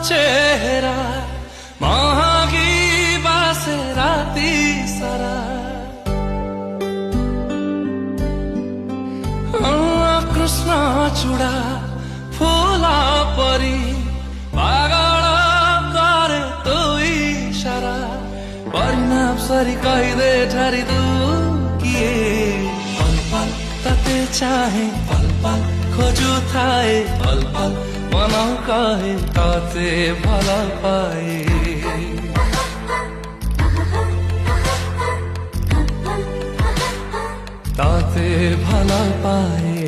চেহারা মহাগী বাসে রাতি সারা কৃষ্ণ চূড়া ফুলা পরি পাগল করে তুই সারা परिणाम सरी कहिले ठरी दुखिए पल पल तते चाहे पल पल खोजु थाए पल पल मनाउ कहे ताते भला पाए ताते भला पाए